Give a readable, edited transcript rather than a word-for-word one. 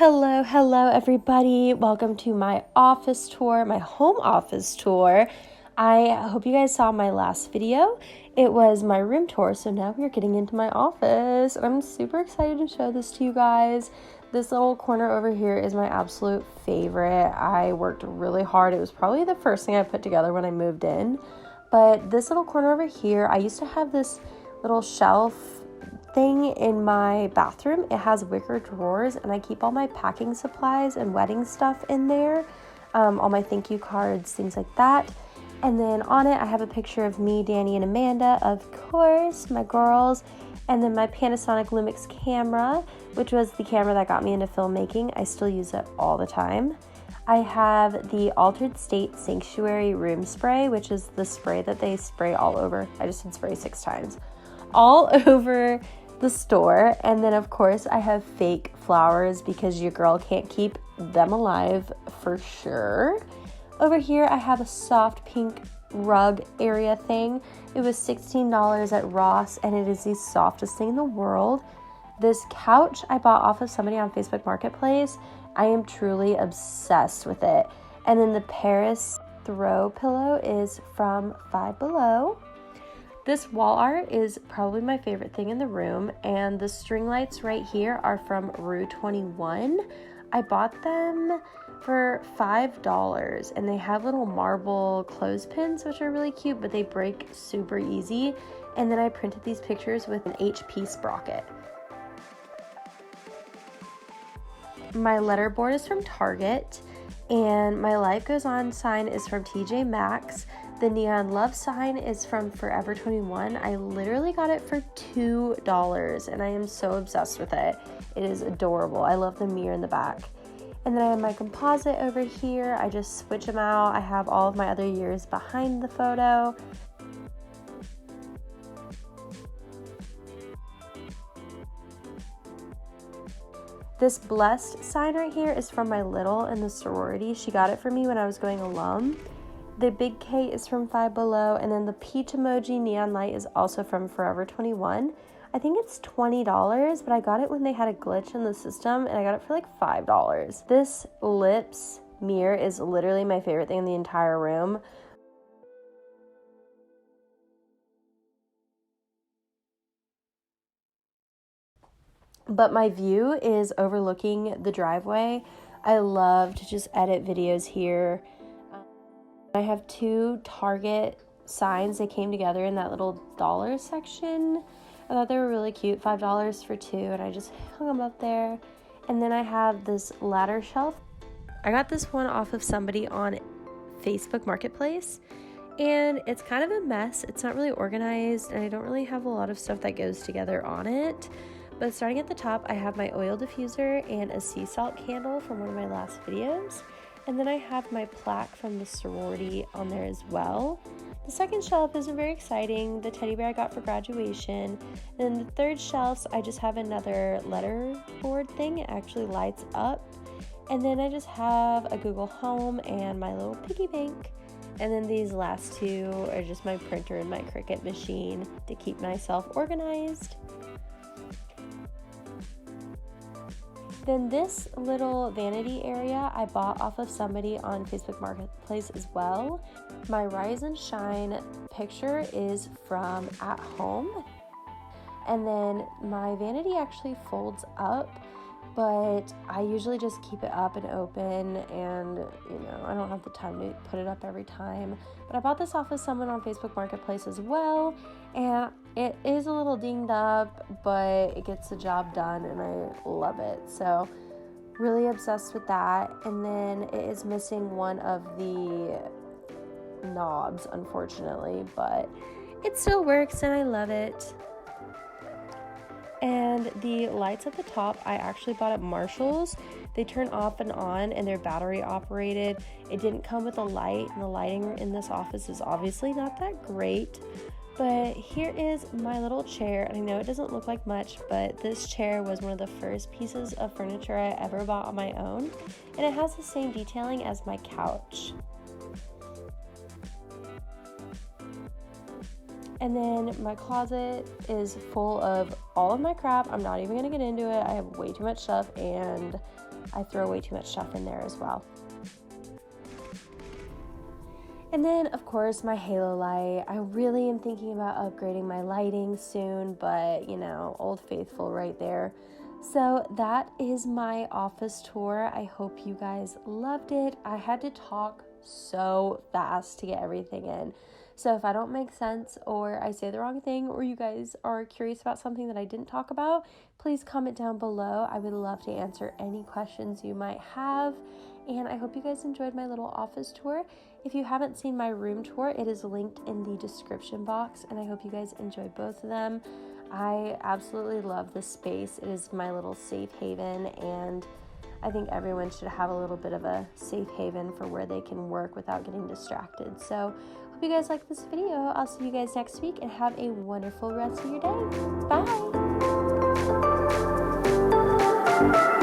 Hello everybody. Welcome to my office tour, my home office tour. I hope you guys saw my last video. It was my room tour, so now we're getting into my office. And I'm super excited to show this to you guys. This little corner over here is my absolute favorite. I worked really hard. It was probably the first thing I put together when I moved in. But this little corner over here, I used to have this little shelf thing in my bathroom. It has wicker drawers and I keep all my packing supplies and wedding stuff in there, all my thank you cards, things like that. And then on it I have a picture of me, Danny, and Amanda, of course, my girls, and then my Panasonic Lumix camera, which was the camera that got me into filmmaking. I still use it all the time. I have the Altered State Sanctuary Room Spray, which is the spray that they spray all over. I just did spray 6 times. All over the store. And then of course I have fake flowers because your girl can't keep them alive for sure. Over here I have a soft pink rug area thing. It was $16 at Ross and it is the softest thing in the world. This couch I bought off of somebody on Facebook Marketplace. I am truly obsessed with it. And then the Paris throw pillow is from Five Below. This wall art is probably my favorite thing in the room, and the string lights right here are from Rue 21. I bought them for $5, and they have little marble clothespins, which are really cute, but they break super easy. And then I printed these pictures with an HP sprocket. My letterboard is from Target, and my Life Goes On sign is from TJ Maxx. The neon love sign is from Forever 21. I literally got it for $2 and I am so obsessed with it. It is adorable. I love the mirror in the back. And then I have my composite over here. I just switch them out. I have all of my other years behind the photo. This blessed sign right here is from my little in the sorority. She got it for me when I was going alum. The big K is from Five Below, and then the peach emoji neon light is also from Forever 21. I think it's $20, but I got it when they had a glitch in the system, and I got it for like $5. This lips mirror is literally my favorite thing in the entire room. But my view is overlooking the driveway. I love to just edit videos here. I have 2 Target signs. They came together in that little dollar section. I thought they were really cute. $5 for 2, and I just hung them up there. And then I have this ladder shelf. I got this one off of somebody on Facebook Marketplace, and it's kind of a mess. It's not really organized, and I don't really have a lot of stuff that goes together on it. But starting at the top, I have my oil diffuser and a sea salt candle from one of my last videos. And then I have my plaque from the sorority on there as well. The second shelf isn't very exciting. The teddy bear I got for graduation. Then the third shelf, I just have another letter board thing. It actually lights up. And then I just have a Google Home and my little piggy bank. And then these last 2 are just my printer and my Cricut machine to keep myself organized. Then this little vanity area I bought off of somebody on Facebook Marketplace as well. My Rise and Shine picture is from at home. And then my vanity actually folds up, but I usually just keep it up and open, and I don't have the time to put it up every time. But I bought this off of someone on Facebook Marketplace as well, and it is a little dinged up, but it gets the job done and I love it. So really obsessed with that. And then it is missing one of the knobs, unfortunately, but it still works and I love it. And the lights at the top I actually bought at Marshall's. They turn off and on and they're battery operated. It didn't come with a light, and the lighting in this office is obviously not that great. But here is my little chair, and I know it doesn't look like much, but this chair was one of the first pieces of furniture I ever bought on my own, and it has the same detailing as my couch. And then my closet is full of all of my crap. I'm not even gonna get into it. I have way too much stuff, and I throw way too much stuff in there as well. And then, of course, my halo light. I really am thinking about upgrading my lighting soon, but, you know, Old Faithful right there. So that is my office tour. I hope you guys loved it. I had to talk so fast to get everything in. So if I don't make sense or I say the wrong thing or you guys are curious about something that I didn't talk about, please comment down below. I would love to answer any questions you might have. And I hope you guys enjoyed my little office tour. If you haven't seen my room tour, it is linked in the description box, and I hope you guys enjoyed both of them. I absolutely love this space. It is my little safe haven, and I think everyone should have a little bit of a safe haven for where they can work without getting distracted. So hope you guys like this video. I'll see you guys next week, and have a wonderful rest of your day. Bye!